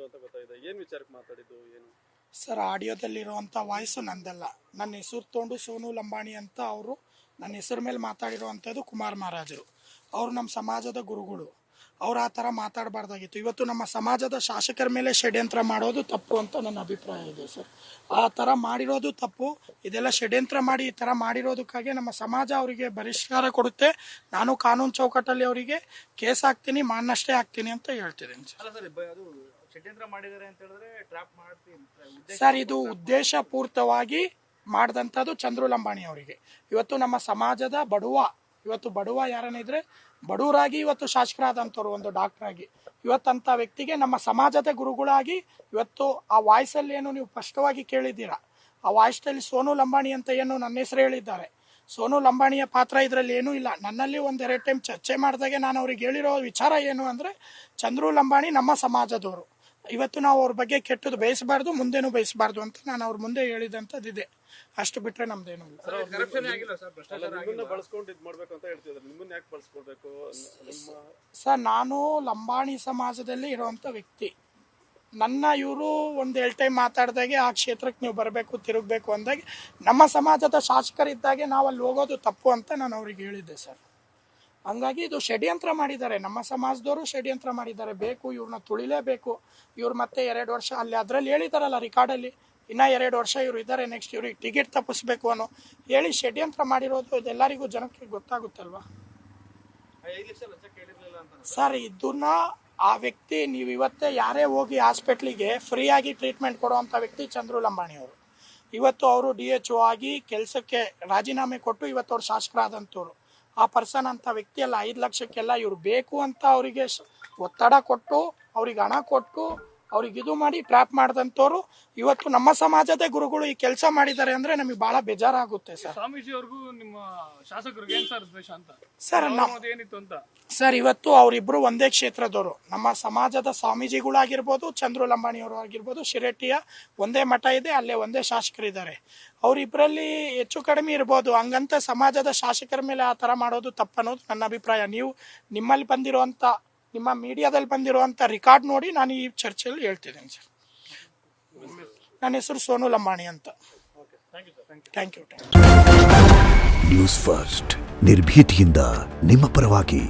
ಅಂತ ಗೊತ್ತಾಗಿದೆ. ಏನು ವಿಚಾರಕ್ಕೆ ಮಾತಾಡಿದ್ದು ಏನು? ಸರ್, ಆಡಿಯೋದಲ್ಲಿರುವಂಥ ವಾಯ್ಸು ನಂದಲ್ಲ. ನನ್ನ ಹೆಸರು ತೊಗೊಂಡು ಸೋನು ಲಂಬಾಣಿ ಅಂತ ಅವರು ನನ್ನ ಹೆಸರು ಮೇಲೆ ಮಾತಾಡಿರುವಂಥದ್ದು ಕುಮಾರ್ ಮಹಾರಾಜರು. ಅವರು ನಮ್ಮ ಸಮಾಜದ ಗುರುಗಳು. ಅವ್ರು ಆ ಥರ ಮಾತಾಡಬಾರ್ದಾಗಿತ್ತು. ಇವತ್ತು ನಮ್ಮ ಸಮಾಜದ ಶಾಸಕರ ಮೇಲೆ ಷಡ್ಯಂತ್ರ ಮಾಡೋದು ತಪ್ಪು ಅಂತ ನನ್ನ ಅಭಿಪ್ರಾಯ ಇದೆ ಸರ್. ಆ ಥರ ಮಾಡಿರೋದು ತಪ್ಪು. ಇದೆಲ್ಲ ಷಡ್ಯಂತ್ರ ಮಾಡಿ ಈ ಥರ ಮಾಡಿರೋದಕ್ಕಾಗಿ ನಮ್ಮ ಸಮಾಜ ಅವರಿಗೆ ಬಹಿಷ್ಕಾರ ಕೊಡುತ್ತೆ. ನಾನು ಕಾನೂನು ಚೌಕಟ್ಟಲ್ಲಿ ಅವರಿಗೆ ಕೇಸ್ ಹಾಕ್ತೀನಿ, ಮಾನಷ್ಟೇ ಹಾಕ್ತೀನಿ ಅಂತ ಹೇಳ್ತಿದ್ದೀನಿ ಸರ್. ಇದು ಉದ್ದೇಶಪೂರ್ವಕವಾಗಿ ಮಾಡಿದಂಥದ್ದು ಚಂದ್ರು ಲಂಬಾಣಿ ಅವರಿಗೆ. ಇವತ್ತು ನಮ್ಮ ಸಮಾಜದ ಬಡವ ಯಾರನ್ನಿದ್ರೆ ಬಡವರಾಗಿ ಇವತ್ತು ಶಾಸಕರಾದಂಥವ್ರು, ಒಂದು ಡಾಕ್ಟರ್ ಆಗಿ ಇವತ್ತಂಥ ವ್ಯಕ್ತಿಗೆ ನಮ್ಮ ಸಮಾಜದ ಗುರುಗಳಾಗಿ ಇವತ್ತು ಆ ವಾಯ್ಸಲ್ಲಿ ಏನು ನೀವು ಸ್ಪಷ್ಟವಾಗಿ ಕೇಳಿದ್ದೀರಾ, ಆ ವಾಯ್ಸಲ್ಲಿ ಸೋನು ಲಂಬಾಣಿ ಅಂತ ಏನು ನನ್ನ ಹೆಸರು ಹೇಳಿದ್ದಾರೆ. ಸೋನು ಲಂಬಾಣಿಯ ಪಾತ್ರ ಇದರಲ್ಲಿ ಏನೂ ಇಲ್ಲ. ನನ್ನಲ್ಲಿ ಒಂದೆರಡು ಟೈಮ್ ಚರ್ಚೆ ಮಾಡಿದಾಗೆ ನಾನು ಅವ್ರಿಗೆ ಹೇಳಿರೋ ವಿಚಾರ ಏನು ಅಂದರೆ, ಚಂದ್ರು ಲಂಬಾಣಿ ನಮ್ಮ ಸಮಾಜದವರು. ಇವತ್ತು ನಾವು ಅವ್ರ ಬಗ್ಗೆ ಕೆಟ್ಟದ್ದು ಬಯಸಬಾರ್ದು, ಮುಂದೇನು ಬಯಸಬಾರ್ದು ಅಂತ ನಾನು ಅವ್ರ ಮುಂದೆ ಹೇಳಿದಂಥದ್ದು ಇದೆ. ಅಷ್ಟು ಬಿಟ್ಟರೆ ನಮ್ದೇನು ಇಲ್ಲ. ಸರ್, ನಾನು ಲಂಬಾಣಿ ಸಮಾಜದಲ್ಲಿ ಇರುವಂಥ ವ್ಯಕ್ತಿ. ನನ್ನ ಇವರು ಒಂದು 2 ಟೈಮ್ ಮಾತಾಡಿದಾಗೆ ಆ ಕ್ಷೇತ್ರಕ್ಕೆ ನೀವು ಬರಬೇಕು, ತಿರುಗಬೇಕು ಅಂದಾಗೆ ನಮ್ಮ ಸಮಾಜದ ಶಾಸಕರಿದ್ದಾಗೆ ನಾವು ಅಲ್ಲಿ ಹೋಗೋದು ತಪ್ಪು ಅಂತ ನಾನು ಅವ್ರಿಗೆ ಹೇಳಿದ್ದೆ ಸರ್. ಹಂಗಾಗಿ ಇದು ಷಡ್ಯಂತ್ರ ಮಾಡಿದ್ದಾರೆ, ನಮ್ಮ ಸಮಾಜದವರು ಷಡ್ಯಂತ್ರ ಮಾಡಿದ್ದಾರೆ. ಬೇಕು, ಇವ್ರನ್ನ ತುಳಿಲೇಬೇಕು. ಇವ್ರು ಮತ್ತೆ 2 ವರ್ಷ ಅಲ್ಲಿ ಅದರಲ್ಲಿ ಹೇಳಿದಾರಲ್ಲ ರಿಕಾರ್ಡಲ್ಲಿ, ಇನ್ನೂ 2 ವರ್ಷ ಇವ್ರು ಇದ್ದಾರೆ, ನೆಕ್ಸ್ಟ್ ಇವ್ರಿಗೆ ಟಿಕೆಟ್ ತಪ್ಪಿಸ್ಬೇಕು ಅನ್ನೋ ಹೇಳಿ ಷಡ್ಯಂತ್ರ ಮಾಡಿರೋದು ಇದೆಲ್ಲರಿಗೂ ಜನಕ್ಕೆ ಗೊತ್ತಾಗುತ್ತಲ್ವಾ ಸರ್. ಇದನ್ನ ಆ ವ್ಯಕ್ತಿ, ನೀವು ಇವತ್ತೇ ಯಾರೇ ಹೋಗಿ ಹಾಸ್ಪಿಟ್ಲಿಗೆ ಫ್ರೀಯಾಗಿ ಟ್ರೀಟ್ಮೆಂಟ್ ಕೊಡುವಂಥ ವ್ಯಕ್ತಿ ಚಂದ್ರು ಲಂಬಾಣಿ ಅವರು. ಇವತ್ತು ಅವರು DHO ಆಗಿ ಕೆಲಸಕ್ಕೆ ರಾಜೀನಾಮೆ ಕೊಟ್ಟು ಇವತ್ತು ಅವ್ರು ಶಾಸಕರಾದಂಥವ್ರು. ಆ ಪರ್ಸನ್ ಅಂತ ವ್ಯಕ್ತಿ ಎಲ್ಲ 5 ಲಕ್ಷಕ್ಕೆಲ್ಲ ಇವ್ರು ಬೇಕು ಅಂತ ಅವರಿಗೆ ಒತ್ತಡ ಕೊಟ್ಟು, ಅವ್ರಿಗೆ ಹಣ ಕೊಟ್ಟು, ಅವ್ರಿಗೆ ಇದು ಮಾಡಿ ಟ್ರ್ಯಾಪ್ ಮಾಡಿದಂಥವ್ರು. ಇವತ್ತು ನಮ್ಮ ಸಮಾಜದ ಗುರುಗಳು ಈ ಕೆಲಸ ಮಾಡಿದ್ದಾರೆ ಅಂದ್ರೆ ನಮಗೆ ಬಹಳ ಬೇಜಾರಾಗುತ್ತೆ ಸರ್. ಸ್ವಾಮೀಜಿ ಅವ್ರಿಗೂ ನಿಮ್ಮ ಶಾಸಕರಿಗೆ ಏನ್ ಸರ್ ದ್ವೇಷ ಅಂತ ಸರ್? ಏನಿತ್ತು ಅಂತ ಸರ್, ಇವತ್ತು ಅವರಿಬ್ರು ಒಂದೇ ಕ್ಷೇತ್ರದವರು. ನಮ್ಮ ಸಮಾಜದ ಸ್ವಾಮೀಜಿಗಳಾಗಿರ್ಬೋದು, ಚಂದ್ರು ಲಂಬಾಣಿ ಅವರು ಆಗಿರ್ಬೋದು, ಶಿರಟ್ಟಿಯ ಒಂದೇ ಮಠ ಇದೆ, ಅಲ್ಲೇ ಒಂದೇ ಶಾಸಕರಿದ್ದಾರೆ. ಅವರಿಬ್ಬರಲ್ಲಿ ಹೆಚ್ಚು ಕಡಿಮೆ ಇರ್ಬೋದು. ಹಂಗಂತ ಸಮಾಜದ ಶಾಸಕರ ಮೇಲೆ ಆ ಥರ ಮಾಡೋದು ತಪ್ಪನ್ನೋದು ನನ್ನ ಅಭಿಪ್ರಾಯ. ನೀವು ನಿಮ್ಮಲ್ಲಿ ಬಂದಿರುವಂಥ, ನಿಮ್ಮ ಮೀಡಿಯಾದಲ್ಲಿ ಬಂದಿರುವಂಥ ರಿಕಾರ್ಡ್ ನೋಡಿ ನಾನು ಈ ಚರ್ಚೆಯಲ್ಲಿ ಹೇಳ್ತಿದ್ದೀನಿ ಸರ್. ನನ್ನ ಹೆಸರು ಸೋನು ಲಂಬಾಣಿ ಅಂತ. Thank you. ನ್ಯೂಸ್ ಫಸ್ಟ್, ನಿರ್ಭೀತಿಯಿಂದ ನಿಮ್ಮ ಪರವಾಗಿ.